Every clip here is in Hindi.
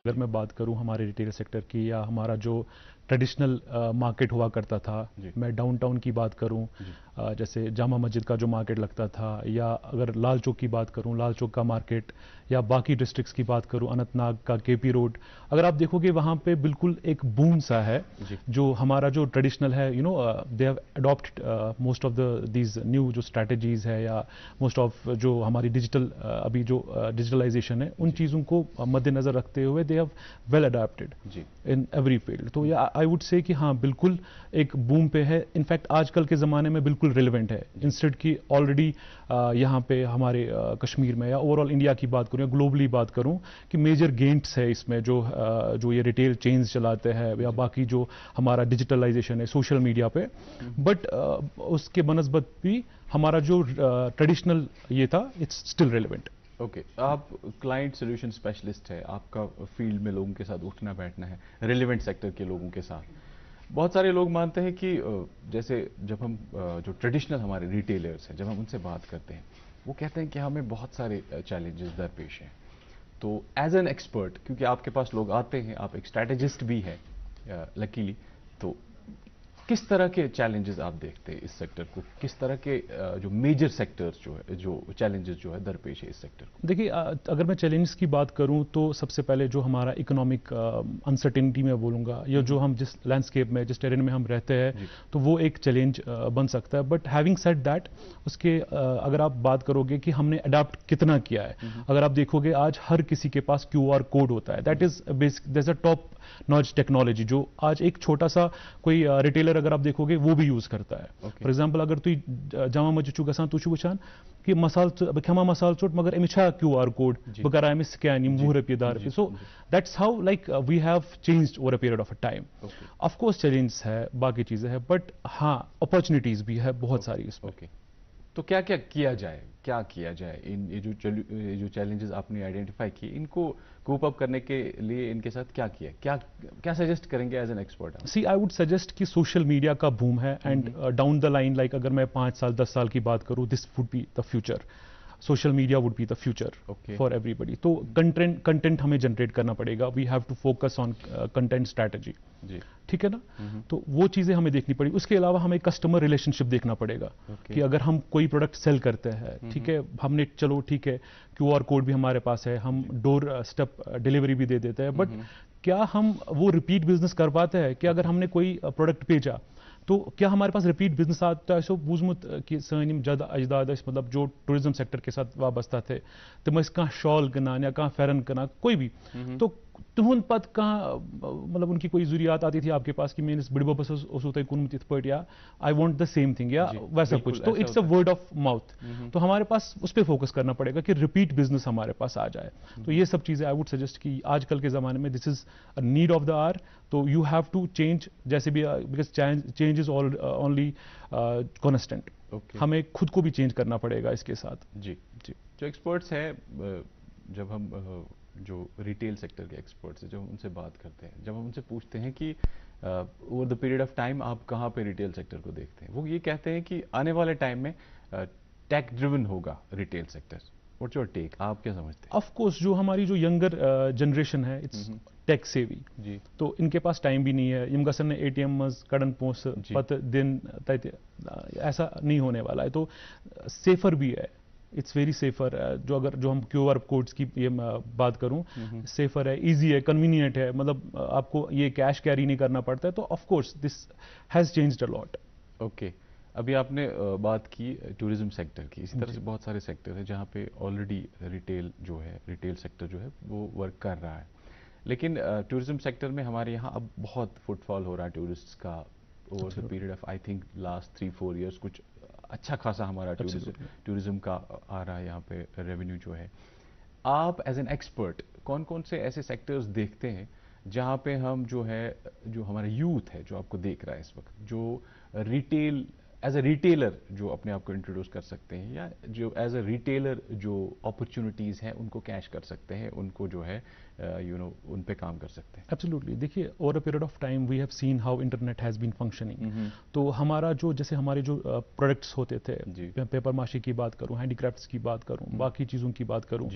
अगर मैं बात करूं हमारे रिटेल सेक्टर की या हमारा जो ट्रेडिशनल मार्केट हुआ करता था, मैं डाउनटाउन की बात करूं, जैसे जामा मस्जिद का जो मार्केट लगता था, या अगर लाल चौक की बात करूं, लाल चौक का मार्केट, या बाकी डिस्ट्रिक्ट्स की बात करूं, अनंतनाग का केपी रोड, अगर आप देखोगे वहां पे बिल्कुल एक बूम सा है। जो हमारा जो ट्रेडिशनल है, they have adopted most of the these new जो स्ट्रैटेजीज है, या मोस्ट ऑफ जो हमारी डिजिटल अभी जो डिजिटलाइजेशन है, उन चीज़ों को मद्देनजर रखते हुए they have well adopted in every field. तो या आई वुड से कि हाँ, बिल्कुल एक बूम पे है। इनफैक्ट आजकल के ज़माने में बिल्कुल रिलेवेंट है। इंस्टेड की ऑलरेडी यहाँ पे हमारे कश्मीर में या ओवरऑल इंडिया की बात करूँ या ग्लोबली बात करूँ कि मेजर गेंट्स है इसमें, जो ये रिटेल चेन्स चलाते हैं या बाकी जो हमारा डिजिटलाइजेशन है सोशल मीडिया पे। बट उसके बनस्बत भी हमारा जो ट्रेडिशनल ये था, इट्स स्टिल रिलेवेंट। ओके, आप क्लाइंट सोल्यूशन स्पेशलिस्ट है, आपका फील्ड में लोगों के साथ उठना बैठना है, रिलेवेंट सेक्टर के लोगों के साथ। बहुत सारे लोग मानते हैं कि जैसे जब हम जो ट्रेडिशनल हमारे रिटेलर्स हैं, जब हम उनसे बात करते हैं, वो कहते हैं कि हमें बहुत सारे चैलेंजेस दरपेश हैं। तो एज एन एक्सपर्ट, क्योंकि आपके पास लोग आते हैं, आप एक स्ट्रैटेजिस्ट भी हैं लकीली, तो किस तरह के चैलेंजेस आप देखते हैं इस सेक्टर को? किस तरह के जो मेजर सेक्टर्स जो है, जो चैलेंजेस जो है दरपेश है इस सेक्टर को? देखिए, अगर मैं चैलेंजेस की बात करूं तो सबसे पहले जो हमारा इकोनॉमिक अनसर्टेनिटी में बोलूंगा, या जो हम जिस लैंडस्केप में, जिस टेरेन में हम रहते हैं, तो वो एक चैलेंज बन सकता है। बट हैविंग सेड दैट, उसके अगर आप बात करोगे कि हमने अडाप्ट कितना किया है, अगर आप देखोगे आज हर किसी के पास क्यूआर कोड होता है। That is basic, that's a top notch technology जो आज एक छोटा सा कोई रिटेलर अगर आप देखोगे वो भी यूज करता है। फॉर एग्जांपल, अगर तु जामा मस्जिद छु गसान, तु छु वुछान कि मसाल खेमा मसाल चोट मगर अमिस छा क्यूआर कोड बह कर अमिस स्कैन यम 100 रुपये 10 रुपये। So that's how like we have changed over a period of a time. Of course challenges है, बाकी चीजें हैं, बट हाँ, अपॉर्चुनिटीज भी है बहुत सारी इसमें। तो क्या क्या किया जाए, क्या किया जाए इन ये जो चैलेंजेस आपने आइडेंटिफाई किए, इनको कोप अप करने के लिए इनके साथ क्या किया, क्या क्या सजेस्ट करेंगे as an expert? See, I would suggest कि सोशल मीडिया का बूम है, and down the line, like अगर मैं 5 साल 10 साल की बात करूं, this would be the future. Social media would be the future for everybody. तो कंटेंट हमें जनरेट करना पड़ेगा। We have to focus on content strategy, ठीक है ना? तो वो चीजें हमें देखनी पड़ेगी। उसके अलावा हमें कस्टमर रिलेशनशिप देखना पड़ेगा कि अगर हम कोई प्रोडक्ट सेल करते हैं, ठीक है, हमने चलो ठीक है, क्यूआर कोड भी हमारे पास है, हम डोर स्टेप डिलीवरी भी दे देते हैं, बट क्या हम वो रिपीट बिजनेस कर पाते हैं? कि अगर हमने कोई प्रोडक्ट भेजा तो क्या हमारे पास रिपीट बिजनेस आता है? सो बूजमुत कि सन जद अजदाद मतलब जो टूरिज्म सेक्टर के साथ वाबस्ता थे, तम कह शॉल कनान या कह फेरन कना, कोई भी, तो तुहद पत कह मतलब उनकी कोई जरूरियात आती थी आपके पास कि मेस बड़बस तुम कुनमुत इत पट, या I want the same thing, या वैसा कुछ, तो it's a word of mouth. तो हमारे पास उस पर फोकस करना पड़ेगा कि रिपीट बिजनेस हमारे पास आ जाए। तो ये सब चीजें आई वुड सजेस्ट कि आजकल के जमाने में this is a need of the hour. तो यू हैव टू चेंज, जैसे भी, because change is only constant. हमें खुद को भी चेंज करना पड़ेगा इसके साथ। जी जी, जो एक्सपर्ट्स हैं, जब हम जो रिटेल सेक्टर के एक्सपर्ट्स हैं, जब हम उनसे बात करते हैं, जब हम उनसे पूछते हैं कि over the period of time आप कहाँ पे रिटेल सेक्टर को देखते हैं, वो ये कहते हैं कि आने वाले टाइम में टेक ड्रिवन होगा retail sector. What's your take, आप क्या समझते हैं? ऑफ कोर्स, जो हमारी जो यंगर जनरेशन है, इट्स टेक सेवी जी, तो इनके पास टाइम भी नहीं है। यम गसन एटीएम कड़न पोस पत दिन ऐसा नहीं होने वाला है। तो सेफर भी है, इट्स वेरी सेफर। जो हम क्यूआर कोड्स की ये बात करूं, सेफर है, इजी है, कन्वीनियंट है, मतलब आपको ये कैश कैरी नहीं करना पड़ता है। तो of course this has changed a lot. Okay, अभी आपने बात की टूरिज्म सेक्टर की, इसी तरह से बहुत सारे सेक्टर हैं जहाँ पे ऑलरेडी रिटेल सेक्टर जो है वो वर्क कर रहा है। लेकिन टूरिज्म सेक्टर में हमारे यहाँ अब बहुत फुटफॉल हो रहा है टूरिस्ट्स का। Over the period of I think last 3-4 years कुछ अच्छा खासा हमारा टूरिज्म का आ रहा है यहाँ पे रेवेन्यू जो है। आप एज एन एक्सपर्ट कौन कौन से ऐसे सेक्टर्स देखते हैं जहाँ पे हम जो हमारा यूथ है जो आपको देख रहा है इस वक्त, जो रिटेल एज अ रिटेलर जो अपने आप को इंट्रोड्यूस कर सकते हैं, या जो एज अ रिटेलर जो अपॉर्चुनिटीज़ हैं उनको कैश कर सकते हैं, उनको जो है उन पे काम कर सकते हैं? एब्सोल्युटली। देखिए, over a period of time we have seen how internet has been functioning. तो हमारा जैसे हमारे जो प्रोडक्ट्स होते थे, पेपर माशी की बात करूं, हैंडीक्राफ्ट्स की बात करूं, बाकी चीज़ों की बात करूं,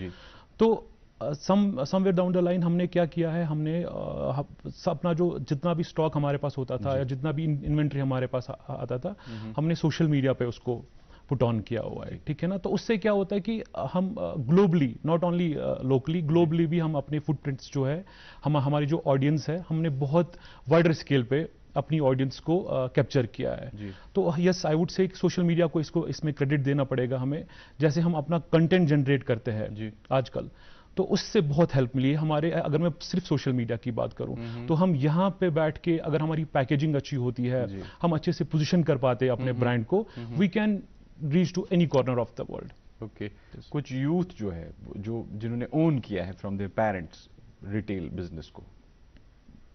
तो समवेयर डाउन द लाइन हमने क्या किया है, हमने अपना जो जितना भी स्टॉक हमारे पास होता था या जितना भी इन्वेंट्री हमारे पास आता था, हमने सोशल मीडिया पे उसको पुट ऑन किया हुआ है, ठीक है ना। तो उससे क्या होता है कि हम globally, not only locally, globally भी हम अपने फुटप्रिंट्स जो है, हमारी जो ऑडियंस है, हमने बहुत वाइडर स्केल पे अपनी ऑडियंस को कैप्चर किया है। तो यस, आई वुड से सोशल मीडिया को इसमें क्रेडिट देना पड़ेगा हमें। जैसे हम अपना कंटेंट जनरेट करते हैं आजकल, तो उससे बहुत हेल्प मिली है हमारे। अगर मैं सिर्फ सोशल मीडिया की बात करूं, तो हम यहाँ पे बैठ के अगर हमारी पैकेजिंग अच्छी होती है, हम अच्छे से पोजीशन कर पाते हैं अपने ब्रांड को, we can reach to any corner of the world. Okay, कुछ यूथ जो है, जिन्होंने ओन किया है from their parents retail business को,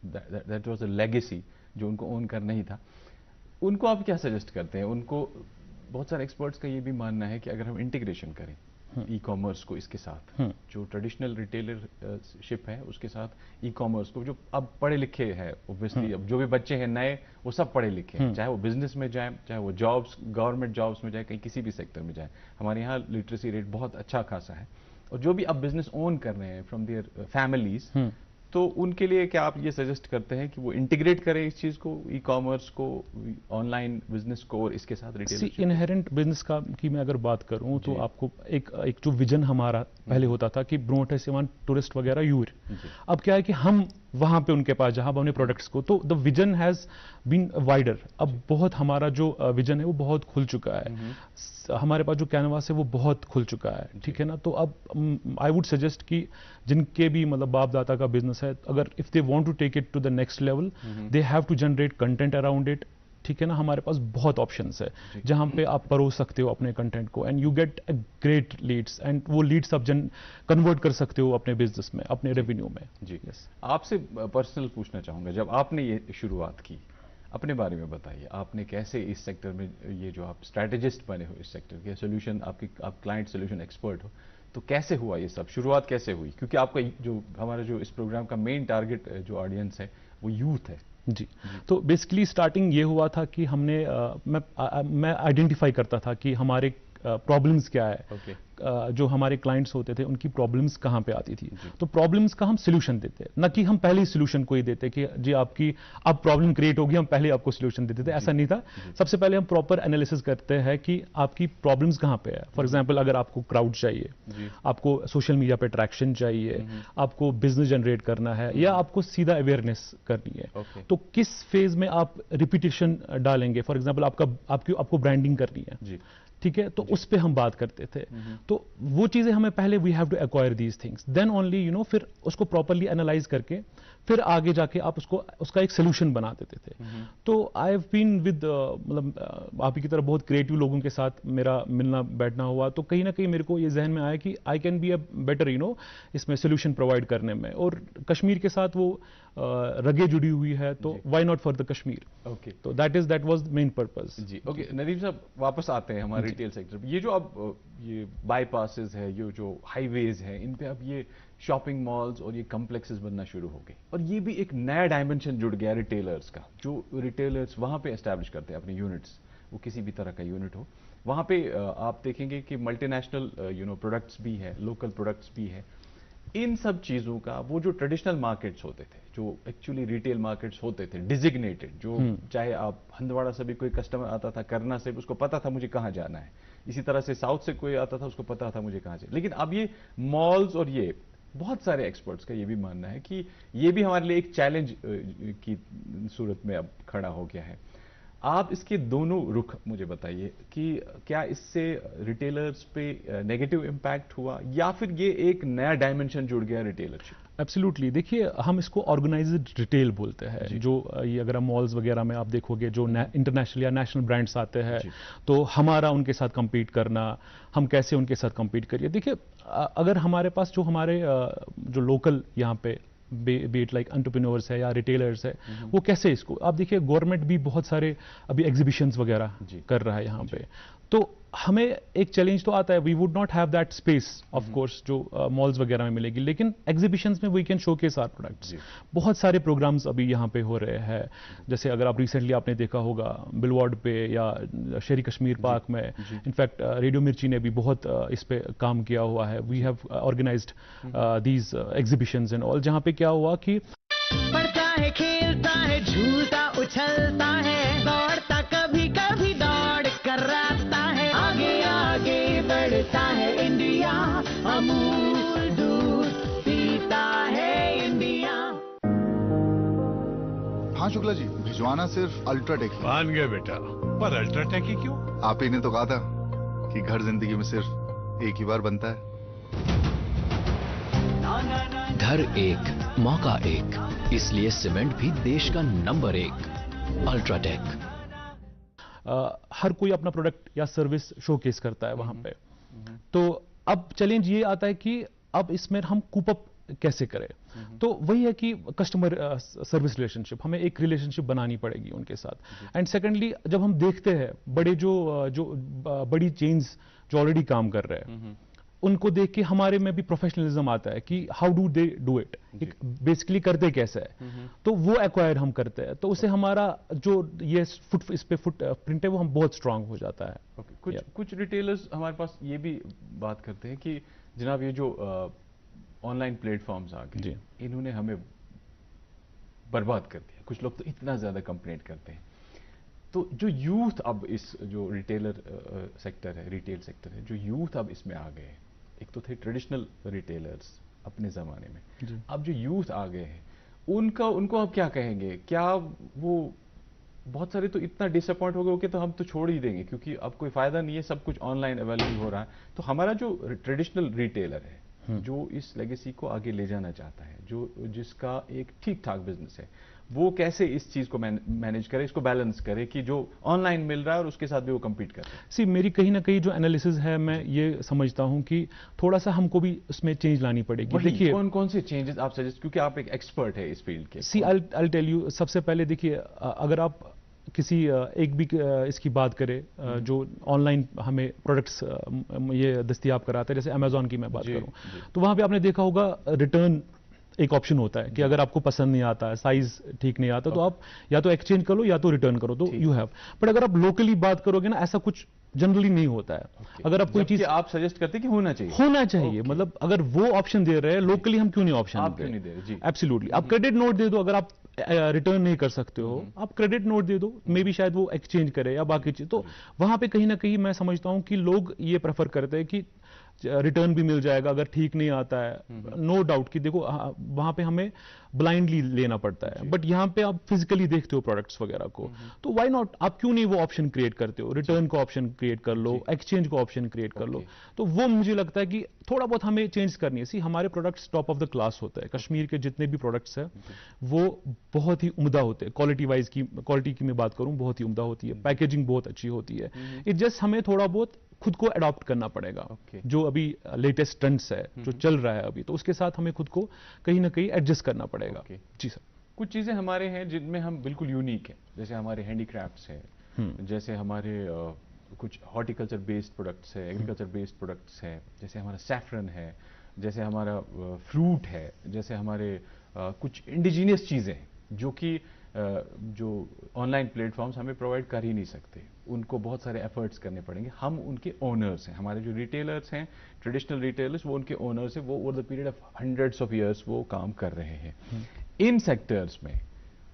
दैट वाज अ लेगेसी जो उनको ओन करना ही था, उनको आप क्या सजेस्ट करते हैं? उनको, बहुत सारे एक्सपर्ट्स का ये भी मानना है कि अगर हम इंटीग्रेशन करें ई कॉमर्स को इसके साथ, जो ट्रेडिशनल रिटेलरशिप है उसके साथ ई कॉमर्स को, जो अब पढ़े लिखे हैं ऑब्वियसली, अब जो भी बच्चे हैं नए, वो सब पढ़े लिखे हैं, चाहे वो बिजनेस में जाए, चाहे वो जॉब्स, गवर्नमेंट जॉब्स में जाए, कहीं किसी भी सेक्टर में जाए, हमारे यहाँ लिटरेसी रेट बहुत अच्छा खासा है। और जो भी अब बिजनेस ओन कर रहे हैं फ्रॉम देयर फैमिलीज, तो उनके लिए क्या आप ये सजेस्ट करते हैं कि वो इंटीग्रेट करें इस चीज को, ई कॉमर्स को, ऑनलाइन बिजनेस को, और इसके साथ रिटेल? इनहेरेंट बिजनेस का की मैं अगर बात करूं, तो आपको एक जो विजन हमारा पहले होता था कि ब्रोट है सिवान टूरिस्ट वगैरह यूर, अब क्या है कि हम वहां पे उनके पास जहां हमने प्रोडक्ट्स को, तो the vision has been wider. अब बहुत हमारा जो विजन है वो बहुत खुल चुका है, हमारे पास जो कैनवास है वो बहुत खुल चुका है, ठीक है ना। तो अब आई वुड सजेस्ट कि जिनके भी मतलब बाप दादा का बिजनेस है, अगर if they want to take it to the next level, they have to generate content around it, ठीक है ना। हमारे पास बहुत ऑप्शंस है जहां पे आप परोस सकते हो अपने कंटेंट को, and you get a great leads, and वो लीड्स आप कन्वर्ट कर सकते हो अपने बिजनेस में, अपने रेवेन्यू में। जी, आपसे पर्सनल पूछना चाहूंगा, जब आपने ये शुरुआत की, अपने बारे में बताइए, आपने कैसे इस सेक्टर में, ये जो आप स्ट्रैटेजिस्ट बने हो इस सेक्टर के, सोल्यूशन, आप क्लाइंट सोल्यूशन एक्सपर्ट हो, तो कैसे हुआ ये सब, शुरुआत कैसे हुई? क्योंकि आपका जो हमारा जो इस प्रोग्राम का मेन टारगेट जो ऑडियंस है वो यूथ है। जी, तो बेसिकली स्टार्टिंग ये हुआ था कि हमने मैं आइडेंटिफाई करता था कि हमारे प्रॉब्लम्स क्या है, जो हमारे क्लाइंट्स होते थे उनकी प्रॉब्लम्स कहाँ पे आती थी, तो प्रॉब्लम्स का हम सोल्यूशन देते, न कि हम पहले ही सोल्यूशन को ही देते कि जी आपकी अब प्रॉब्लम क्रिएट होगी हम पहले आपको सोल्यूशन देते थे, ऐसा नहीं था। सबसे पहले हम प्रॉपर एनालिसिस करते हैं कि आपकी प्रॉब्लम्स कहाँ पे है। फॉर एग्जांपल, अगर आपको क्राउड चाहिए, आपको सोशल मीडिया पे ट्रैक्शन चाहिए, आपको बिजनेस जनरेट करना है, या आपको सीधा अवेयरनेस करनी है, तो किस फेज में आप रिपीटेशन डालेंगे। फॉर एग्जाम्पल, आपको ब्रांडिंग करनी है, ठीक है, तो उस पे हम बात करते थे। तो वो चीजें हमें पहले we have to acquire these things, then only फिर उसको प्रॉपरली एनालाइज करके फिर आगे जाके आप उसका एक सोल्यूशन बना देते थे। तो आई हैव बीन विद, मतलब आप ही की तरह बहुत क्रिएटिव लोगों के साथ मेरा मिलना बैठना हुआ, तो कहीं ना कहीं मेरे को ये जहन में आया कि I can be a better इसमें सोल्यूशन प्रोवाइड करने में, और कश्मीर के साथ वो रगे जुड़ी हुई है, तो why not for the Kashmir. Okay, तो that was the main purpose. जी, ओके, नदीम साहब वापस आते हैं हमारे रिटेल सेक्टर। ये जो अब ये बाईपासेस है, ये जो हाईवेज है, इन पे अब ये शॉपिंग मॉल्स और ये कॉम्प्लेक्सेस बनना शुरू हो गए, और ये भी एक नया डायमेंशन जुड़ गया रिटेलर्स का, जो रिटेलर्स वहां पे एस्टैब्लिश करते हैं अपने यूनिट्स, वो किसी भी तरह का यूनिट हो, वहां पे आप देखेंगे कि मल्टीनेशनल प्रोडक्ट्स भी है, लोकल प्रोडक्ट्स भी है। इन सब चीजों का, वो जो ट्रेडिशनल मार्केट्स होते थे, जो एक्चुअली रिटेल मार्केट्स होते थे डिजिग्नेटेड, जो चाहे आप हंदवाड़ा से भी कोई कस्टमर आता था, करना से उसको पता था मुझे कहाँ जाना है, इसी तरह से साउथ से कोई आता था उसको पता था मुझे कहाँ जाना। लेकिन अब ये मॉल्स, और ये बहुत सारे एक्सपर्ट्स का ये भी मानना है कि ये भी हमारे लिए एक चैलेंज की सूरत में अब खड़ा हो गया है। आप इसके दोनों रुख मुझे बताइए कि क्या इससे रिटेलर्स पे नेगेटिव इम्पैक्ट हुआ, या फिर ये एक नया डायमेंशन जुड़ गया रिटेलरशिप? एब्सोल्युटली, देखिए हम इसको ऑर्गेनाइज्ड रिटेल बोलते हैं। जो ये अगर मॉल्स वगैरह में आप देखोगे, जो इंटरनेशनल या नेशनल ब्रांड्स आते हैं, तो हमारा उनके साथ compete करना, हम कैसे उनके साथ compete करिए। देखिए, अगर हमारे पास जो हमारे जो लोकल यहाँ पे बीट लाइक एंटरप्रेन्योर्स है या रिटेलर्स है, वो कैसे इसको, आप देखिए गवर्नमेंट भी बहुत सारे अभी एग्जीबिशंस वगैरह कर रहा है यहाँ पे, तो हमें एक चैलेंज तो आता है, we would not have that space of course जो मॉल्स वगैरह में मिलेगी, लेकिन एग्जीबिशंस में we can showcase our products. बहुत सारे प्रोग्राम्स अभी यहाँ पे हो रहे हैं, जैसे अगर आप रिसेंटली आपने देखा होगा बिलवार्ड पे या शेरी कश्मीर पार्क में, इनफैक्ट रेडियो मिर्ची ने भी बहुत इस पे काम किया हुआ है। We have organised these exhibitions and all, जहाँ पे क्या हुआ कि पढ़ता है, खेलता है, झूलता उछलता है, दौड़ता कभी कभी दौड़ कर आता है, आगे आगे बढ़ता है इंडिया, अमूल दूध पीता है इंडिया। हाँ शुक्ला जी, भिजवाना सिर्फ अल्ट्राटेक ही। मान गए बेटा, पर अल्ट्राटेक ही क्यों? आप ही ने तो कहा था कि घर जिंदगी में सिर्फ एक ही बार बनता है। घर एक, मौका एक, इसलिए सीमेंट भी देश का नंबर 1 अल्ट्राटेक। हर कोई अपना प्रोडक्ट या सर्विस शोकेस करता है वहां पे। तो अब चैलेंज ये आता है कि अब इसमें हम कूप अप कैसे करें। तो वही है कि कस्टमर सर्विस रिलेशनशिप, हमें एक रिलेशनशिप बनानी पड़ेगी उनके साथ। एंड सेकेंडली, जब हम देखते हैं बड़े जो बड़ी चेन्स जो ऑलरेडी काम कर रहे हैं, उनको देख के हमारे में भी प्रोफेशनलिज्म आता है कि how do they do it, basically करते कैसे है। तो वो एक्वायर हम करते हैं, तो उससे हमारा जो ये इस पे फुट प्रिंट है वो हम बहुत स्ट्रांग हो जाता है। कुछ रिटेलर्स हमारे पास ये भी बात करते हैं कि जनाब ये जो ऑनलाइन प्लेटफॉर्म्स आ गए, इन्होंने हमें बर्बाद कर दिया। कुछ लोग तो इतना ज्यादा कंप्लेंट करते हैं। तो जो यूथ अब इस जो रिटेलर सेक्टर है, रिटेल सेक्टर है, जो यूथ अब इसमें आ गए हैं, एक तो थे ट्रेडिशनल रिटेलर्स अपने ज़माने में, अब जो यूथ आ गए हैं उनको आप क्या कहेंगे? क्या वो बहुत सारे तो इतना डिसअपॉइंट हो गए कि तो हम तो छोड़ ही देंगे क्योंकि अब कोई फ़ायदा नहीं है, सब कुछ ऑनलाइन अवेलेबल हो रहा है। तो हमारा जो ट्रेडिशनल रिटेलर है, जो इस लेगेसी को आगे ले जाना चाहता है, जिसका एक ठीक ठाक बिजनेस है, वो कैसे इस चीज को मैनेज करे, इसको बैलेंस करे कि जो ऑनलाइन मिल रहा है और उसके साथ भी वो कम्पीट कर रहा है? मेरी कहीं ना कहीं जो एनालिसिस है, मैं ये समझता हूं कि थोड़ा सा हमको भी उसमें चेंज लानी पड़ेगी। देखिए कौन से चेंजेस आप सजेस्ट, क्योंकि आप एक एक्सपर्ट है इस फील्ड के। आई टेल यू, सबसे पहले देखिए, अगर आप किसी एक भी इसकी बात करें जो ऑनलाइन हमें प्रोडक्ट्स ये दस्तयाब कराता है, जैसे अमेजॉन की मैं बात करूं, तो वहां पे आपने देखा होगा रिटर्न एक ऑप्शन होता है कि अगर आपको पसंद नहीं आता है, साइज ठीक नहीं आता, तो आप या तो एक्सचेंज करो या तो रिटर्न करो, तो यू हैव। बट अगर आप लोकली बात करोगे ना, ऐसा कुछ जनरली नहीं होता है। अगर आप कोई चीज आप सजेस्ट करते हैं कि होना चाहिए, मतलब अगर वो ऑप्शन दे रहे हैं नहीं, हम क्यों नहीं ऑप्शन आप क्यों नहीं दे रहे? एब्सोल्युटली। आप क्रेडिट नोट दे दो, अगर आप रिटर्न नहीं कर सकते हो, आप क्रेडिट नोट दे दो, मे बी शायद वो एक्सचेंज करे या बाकी चीज। तो वहां पे कहीं ना कहीं मैं समझता हूं कि लोग ये प्रेफर करते हैं कि रिटर्न भी मिल जाएगा अगर ठीक नहीं आता है। नो डाउट कि देखो वहां पे हमें ब्लाइंडली लेना पड़ता है, बट यहां पे आप फिजिकली देखते हो प्रोडक्ट्स वगैरह को, तो व्हाई नॉट, आप क्यों नहीं वो ऑप्शन क्रिएट करते हो? रिटर्न को ऑप्शन क्रिएट कर लो, एक्सचेंज को ऑप्शन क्रिएट कर लो। तो वो मुझे लगता है कि थोड़ा बहुत हमें चेंज करनी है। सी, हमारे products top of the class होता है। कश्मीर के जितने भी प्रोडक्ट्स है वो बहुत ही उम्दा होते हैं। क्वालिटी की मैं बात करूं, बहुत ही उम्दा होती है, पैकेजिंग बहुत अच्छी होती है। इट जस्ट हमें थोड़ा बहुत खुद को अडॉप्ट करना पड़ेगा। जो अभी लेटेस्ट ट्रेंड्स है, जो चल रहा है अभी, तो उसके साथ हमें खुद को कहीं ना कहीं एडजस्ट करना पड़ेगा। जी सर। कुछ चीजें हमारे हैं जिनमें हम बिल्कुल यूनिक हैं, जैसे हमारे हैंडीक्राफ्ट्स हैं, जैसे हमारे कुछ हॉर्टिकल्चर बेस्ड प्रोडक्ट्स है, एग्रीकल्चर बेस्ड प्रोडक्ट्स है, जैसे हमारा सैफरन है, जैसे हमारा फ्रूट है, जैसे हमारे कुछ इंडिजीनियस चीजें जो कि जो ऑनलाइन प्लेटफॉर्म्स हमें प्रोवाइड कर ही नहीं सकते, उनको बहुत सारे एफर्ट्स करने पड़ेंगे। हम उनके ओनर्स हैं, हमारे जो रिटेलर्स हैं, ट्रेडिशनल रिटेलर्स, वो उनके ओनर्स हैं, वो over the period of hundreds of years वो काम कर रहे हैं। इन सेक्टर्स में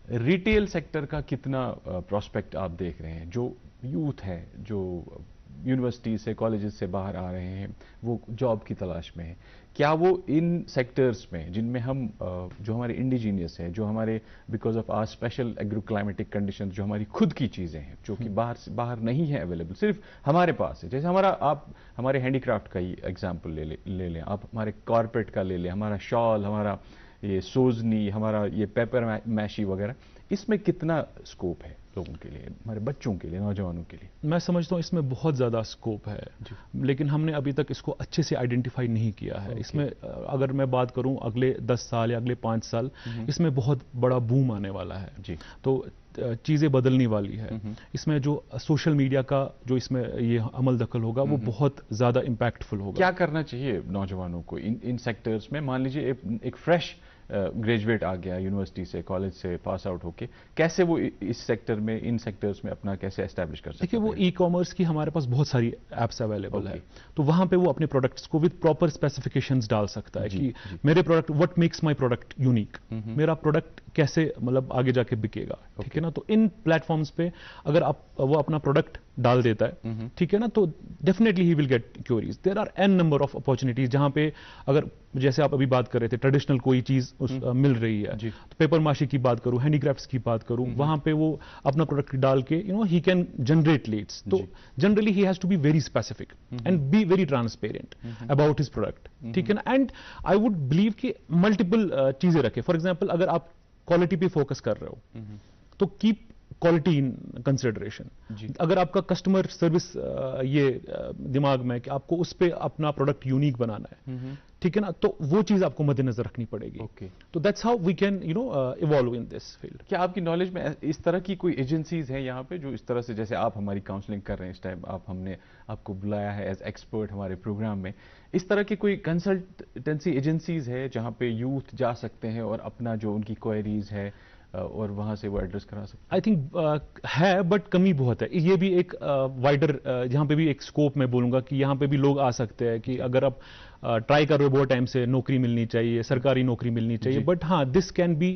रिटेल सेक्टर का कितना प्रोस्पेक्ट आप देख रहे हैं? जो यूथ है, जो यूनिवर्सिटी से, कॉलेजेस से बाहर आ रहे हैं, वो जॉब की तलाश में है, क्या वो इन सेक्टर्स में जिनमें हम जो हमारे इंडिजीनियस है, जो हमारे because of our special agro climatic conditions, जो हमारी खुद की चीज़ें हैं जो कि बाहर नहीं है अवेलेबल, सिर्फ हमारे पास है, जैसे आप हमारे हैंडीक्राफ्ट का ही एग्जाम्पल ले लें, आप हमारे कॉर्पेट का ले लें, हमारा शॉल, हमारा ये सोजनी, हमारा ये पेपर मैशी वगैरह, इसमें कितना स्कोप है लोगों के लिए, हमारे बच्चों के लिए, नौजवानों के लिए? मैं समझता हूँ इसमें बहुत ज़्यादा स्कोप है, लेकिन हमने अभी तक इसको अच्छे से आइडेंटिफाई नहीं किया है। इसमें अगर मैं बात करूँ अगले 10 साल या अगले 5 साल, इसमें बहुत बड़ा बूम आने वाला है। तो चीज़ें बदलने वाली है। इसमें जो सोशल मीडिया का जो इसमें ये अमल दखल होगा वो बहुत ज़्यादा इम्पैक्टफुल होगा। क्या करना चाहिए नौजवानों को इन सेक्टर्स में? मान लीजिए एक फ्रेश ग्रेजुएट आ गया यूनिवर्सिटी से, कॉलेज से पास आउट होके, कैसे वो इस सेक्टर में, इन सेक्टर्स में अपना कैसे एस्टैब्लिश कर सकते हैं? देखिए, वो ई कॉमर्स की हमारे पास बहुत सारी एप्स अवेलेबल है, तो वहां पे वो अपने प्रोडक्ट्स को विद प्रॉपर स्पेसिफिकेशंस डाल सकता है कि मेरे product, what makes my product unique, मेरा प्रोडक्ट कैसे मतलब आगे जाके बिकेगा, ठीक है ना। तो इन प्लेटफॉर्म्स पे अगर वो अपना प्रोडक्ट डाल देता है, ठीक है ना, तो definitely he will get queries. There are an number of opportunities जहां पे, अगर जैसे आप अभी बात कर रहे थे, ट्रेडिशनल कोई चीज मिल रही है, तो पेपर माशी की बात करूं, हैंडीक्राफ्ट्स की बात करूं, वहां पे वो अपना प्रोडक्ट डाल के ही कैन जनरेट लीड्स। तो generally he has to be very specific and be very transparent about his product, ठीक है ना। एंड आई वुड बिलीव कि मल्टीपल चीजें रखे। फॉर एग्जाम्पल, अगर आप क्वालिटी पे फोकस कर रहे हो तो कीप क्वालिटी इन कंसिडरेशन। अगर आपका कस्टमर सर्विस दिमाग में कि आपको उस पे अपना प्रोडक्ट यूनिक बनाना है, ठीक है ना, तो वो चीज आपको मद्देनजर रखनी पड़ेगी। तो that's how we can evolve in this field. क्या आपकी नॉलेज में इस तरह की कोई एजेंसीज हैं यहाँ पे जो इस तरह से, जैसे आप हमारी काउंसलिंग कर रहे हैं इस टाइम, हमने आपको बुलाया है एज एक्सपर्ट हमारे प्रोग्राम में, इस तरह की कोई कंसल्टेंसी एजेंसीज है जहाँ पे यूथ जा सकते हैं और अपना जो उनकी क्वेरीज है और वहां से वो एड्रेस करा सकते हैं? आई थिंक है, बट कमी बहुत है। ये भी एक वाइडर, यहाँ पे भी एक स्कोप मैं बोलूंगा कि यहाँ पे भी लोग आ सकते हैं कि अगर आप ट्राई कर रहे हो बहुत टाइम से, नौकरी मिलनी चाहिए, सरकारी नौकरी मिलनी चाहिए, बट हाँ, this can be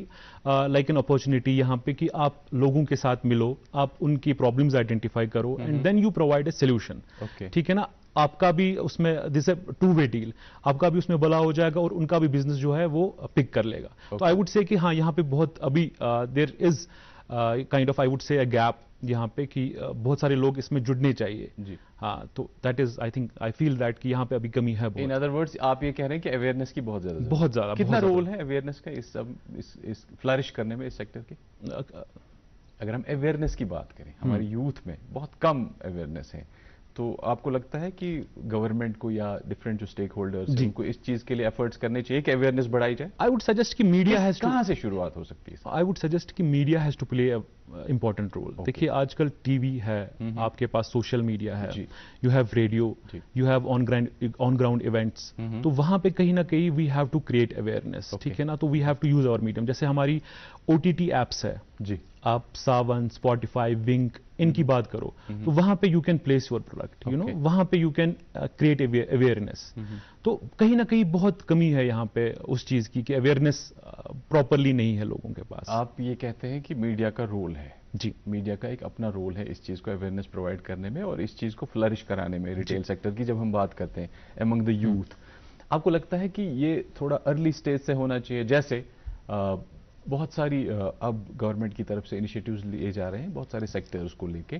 like an opportunity यहाँ पे कि आप लोगों के साथ मिलो, आप उनकी प्रॉब्लम्स आइडेंटिफाई करो and then you provide a solution, ठीक है ना। आपका भी उसमें this a two way deal, आपका भी उसमें भला हो जाएगा और उनका भी बिजनेस जो है वो पिक कर लेगा। तो आई वुड से कि हाँ, यहाँ पे बहुत अभी there is kind of, I would say, a gap यहाँ पे कि बहुत सारे लोग इसमें जुड़ने चाहिए जी। हाँ, तो that is, I think, I feel that कि यहाँ पे अभी कमी है। इन अदर वर्ड्स, आप ये कह रहे हैं कि अवेयरनेस की बहुत ज्यादा, कितना बहुत रोल है अवेयरनेस का इस फ्लरिश करने में, इस सेक्टर की? अगर हम अवेयरनेस की बात करें, हमारे यूथ में बहुत कम अवेयरनेस है, तो आपको लगता है कि गवर्नमेंट को या डिफरेंट जो स्टेक होल्डर्स हैं उनको इस चीज के लिए एफर्ट्स करने चाहिए कि अवेयरनेस बढ़ाई जाए? आई वुड सजेस्ट कि मीडिया हैज, कहां से शुरुआत हो सकती है? आई वुड सजेस्ट कि media has to play important role. देखिए, आजकल टीवी है, आपके पास सोशल मीडिया है, you have radio, you have on ground events, तो वहां पे कहीं ना कहीं we have to create awareness, ठीक है ना। तो we have to use our medium. जैसे हमारी OTT एप्स है जी, आप सावन, स्पॉटिफाई, विंक, इनकी बात करो, तो वहां पे you can place your product, you know, वहां पे यू कैन क्रिएट अवेयरनेस। तो कहीं ना कहीं बहुत कमी है यहाँ पे उस चीज की कि अवेयरनेस प्रॉपरली नहीं है लोगों के पास। आप ये कहते हैं कि मीडिया का रोल है जी, मीडिया का एक अपना रोल है इस चीज को अवेयरनेस प्रोवाइड करने में और इस चीज को फ्लरिश कराने में, रिटेल सेक्टर की जब हम बात करते हैं अमंग द यूथ। आपको लगता है कि ये थोड़ा अर्ली स्टेज से होना चाहिए? जैसे बहुत सारी अब गवर्नमेंट की तरफ से इनिशिएटिव्स लिए जा रहे हैं बहुत सारे सेक्टर्स को लेके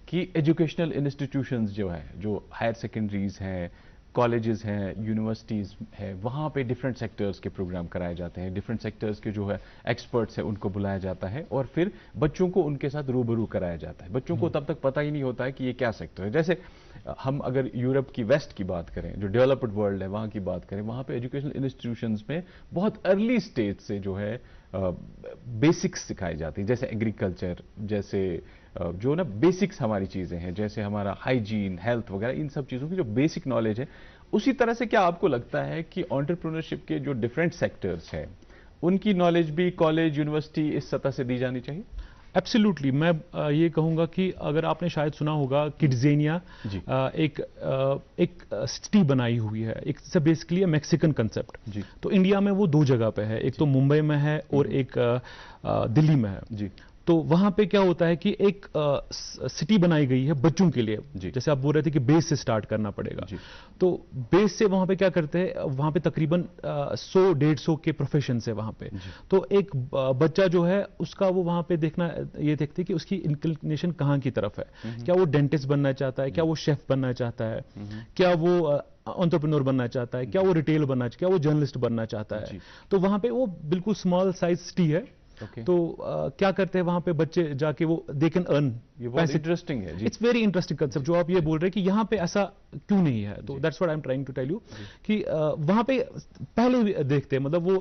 कि एजुकेशनल इंस्टीट्यूशंस जो है, जो हायर सेकेंडरीज हैं, कॉलेजेस हैं, यूनिवर्सिटीज़ हैं, वहाँ पे डिफरेंट सेक्टर्स के प्रोग्राम कराए जाते हैं, डिफरेंट सेक्टर्स के जो है एक्सपर्ट्स हैं उनको बुलाया जाता है और फिर बच्चों को उनके साथ रूबरू कराया जाता है। बच्चों को तब तक पता ही नहीं होता है कि ये क्या सेक्टर है। जैसे हम अगर यूरोप की वेस्ट की बात करें, जो डेवलप्ड वर्ल्ड है, वहाँ की बात करें, वहाँ पे एजुकेशनल इंस्टीट्यूशंस में बहुत अर्ली स्टेज से जो है बेसिक्स सिखाई जाती है, जैसे एग्रीकल्चर, जैसे जो ना बेसिक्स हमारी चीज़ें हैं, जैसे हमारा हाइजीन, हेल्थ वगैरह, इन सब चीज़ों की जो बेसिक नॉलेज है, उसी तरह से क्या आपको लगता है कि एंटरप्रेन्योरशिप के जो डिफरेंट सेक्टर्स हैं उनकी नॉलेज भी कॉलेज, यूनिवर्सिटी इस सतह से दी जानी चाहिए? एब्सोल्युटली। मैं ये कहूंगा कि अगर आपने शायद सुना होगा किड्जेनिया, एक सिटी बनाई हुई है, एक बेसिकली मेक्सिकन कंसेप्ट। तो इंडिया में वो 2 जगह पे है, एक तो मुंबई में है और एक दिल्ली में है जी। तो वहां पे क्या होता है कि एक सिटी बनाई गई है बच्चों के लिए, जैसे आप बोल रहे थे कि बेस से स्टार्ट करना पड़ेगा। तो बेस से वहां पे क्या करते हैं, वहां पे तकरीबन 100-150 के प्रोफेशन है वहां पे। तो एक बच्चा जो है उसका वो वहां पे ये देखते हैं कि उसकी इंक्लिनेशन कहाँ की तरफ है। क्या वो डेंटिस्ट बनना चाहता है, क्या वो शेफ बनना चाहता है, क्या वो एंटरप्रेन्योर बनना चाहता है, क्या वो रिटेल बनना चाहता है, क्या वो जर्नलिस्ट बनना चाहता है। तो वहां पे वो बिल्कुल स्मॉल साइज सिटी है, तो क्या करते हैं वहां पे बच्चे जाके वो दे कैन अर्न। ये बहुत इंटरेस्टिंग है जी। इट्स वेरी इंटरेस्टिंग कंसेप्ट जो आप ये बोल रहे हैं कि यहाँ पे ऐसा क्यों नहीं है। तो that's what I am trying to tell you कि वहां पे पहले भी देखते हैं, मतलब वो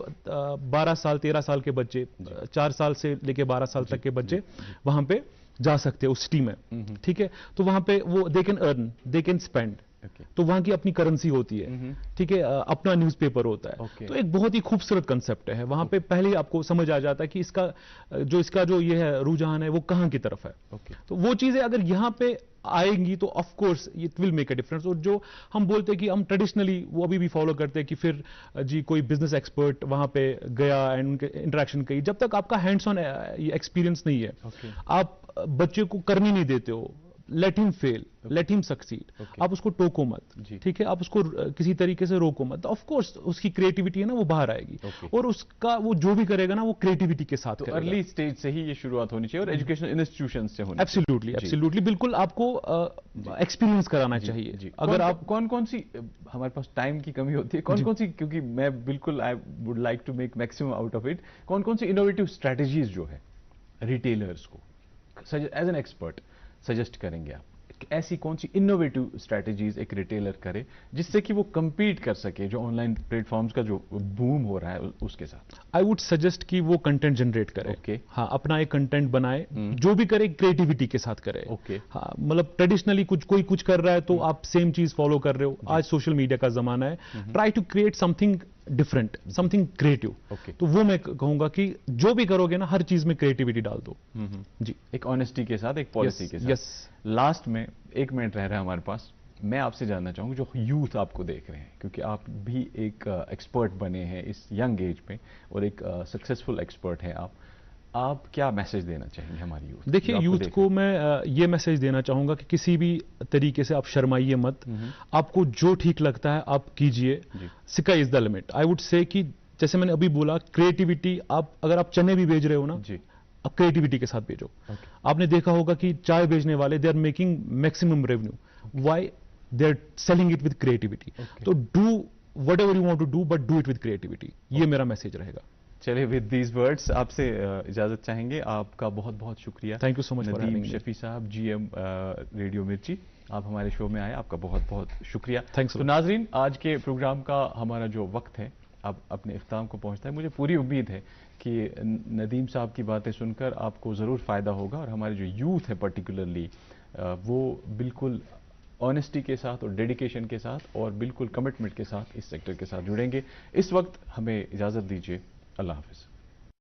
12 साल 13 साल के बच्चे, 4 साल से लेके 12 साल तक के बच्चे वहां पे जा सकते हैं उस सिटी में, ठीक है। तो वहां पे वो they can earn, they can spend, तो वहां की अपनी करेंसी होती है, ठीक है, अपना न्यूज़पेपर होता है। तो एक बहुत ही खूबसूरत कंसेप्ट है। वहां पे पहले ही आपको समझ आ जाता है कि इसका जो ये है रुझान है वो कहां की तरफ है। तो वो चीजें अगर यहां पे आएंगी तो of course it will make a difference. और जो हम बोलते हैं कि हम ट्रेडिशनली वो अभी भी फॉलो करते हैं कि फिर जी कोई बिजनेस एक्सपर्ट वहां पे गया एंड उनके इंटरेक्शन की, जब तक आपका हैंड्स ऑन एक्सपीरियंस नहीं है, आप बच्चे को करने नहीं देते हो, let him fail, let him succeed, आप उसको टोको मत, ठीक है, आप उसको किसी तरीके से रोको मत। ऑफ कोर्स उसकी क्रिएटिविटी है ना वो बाहर आएगी, और उसका वो जो भी करेगा ना वो क्रिएटिविटी के साथ करेगा। अर्ली स्टेज से ही ये शुरुआत होनी चाहिए और एजुकेशन इंस्टीट्यूशन से होनी चाहिए। एब्सोल्युटली, एब्सोल्युटली, बिल्कुल आपको एक्सपीरियंस कराना चाहिए। अगर आप कौन कौन सी, हमारे पास टाइम की कमी होती है, कौन कौन सी, क्योंकि मैं बिल्कुल I would like to make maximum out of it, कौन कौन सी इनोवेटिव स्ट्रेटजीज जो है रिटेलर्स को एज एन एक्सपर्ट सजेस्ट करेंगे आप? ऐसी कौन सी इनोवेटिव स्ट्रेटजीज एक रिटेलर करे जिससे कि वो compete कर सके जो ऑनलाइन प्लेटफॉर्म्स का जो बूम हो रहा है उसके साथ? आई वुड सजेस्ट कि वो कंटेंट जनरेट करे। हाँ, अपना एक कंटेंट बनाए, जो भी करे क्रिएटिविटी के साथ करे। हाँ, मतलब ट्रेडिशनली कोई कुछ कर रहा है तो आप सेम चीज फॉलो कर रहे हो। आज सोशल मीडिया का जमाना है, try to create something different, something creative. तो वो मैं कहूंगा कि जो भी करोगे ना हर चीज में क्रिएटिविटी डाल दो। जी, एक ऑनेस्टी के साथ, एक पॉलिसी के साथ। यस। लास्ट में 1 मिनट रह रहा है हमारे पास, मैं आपसे जानना चाहूंगा जो यूथ आपको देख रहे हैं, क्योंकि आप भी एक एक्सपर्ट बने हैं इस यंग एज में और एक सक्सेसफुल एक्सपर्ट हैं आप क्या मैसेज देना चाहेंगे हमारी यूथ? देखिए, यूथ को मैं ये मैसेज देना चाहूंगा कि किसी भी तरीके से आप शर्माइए मत। आपको जो ठीक लगता है आप कीजिए। Sky is the limit. I would से कि जैसे मैंने अभी बोला, क्रिएटिविटी, अगर आप चने भी बेच रहे हो ना, आप क्रिएटिविटी के साथ बेचो। आपने देखा होगा कि चाय बेचने वाले they are making maximum revenue. Why? They are selling it with creativity. तो do whatever you want to do, but do it with creativity. ये मेरा मैसेज रहेगा। चलिए, विद दीज वर्ड्स आपसे इजाजत चाहेंगे। आपका बहुत बहुत शुक्रिया। Thank you so much. Nadeem Shafi साहब, GM रेडियो मिर्ची, आप हमारे शो में आए, आपका बहुत बहुत शुक्रिया। थैंक्स। तो नाजरीन, आज के प्रोग्राम का हमारा जो वक्त है अब अपने इख्ताम को पहुंचता है। मुझे पूरी उम्मीद है कि नदीम साहब की बातें सुनकर आपको ज़रूर फ़ायदा होगा और हमारे जो यूथ है पर्टिकुलरली वो बिल्कुल ऑनेस्टी के साथ और डेडिकेशन के साथ और बिल्कुल कमिटमेंट के साथ इस सेक्टर के साथ जुड़ेंगे। इस वक्त हमें इजाज़त दीजिए। अल्लाह हाफ़िज़।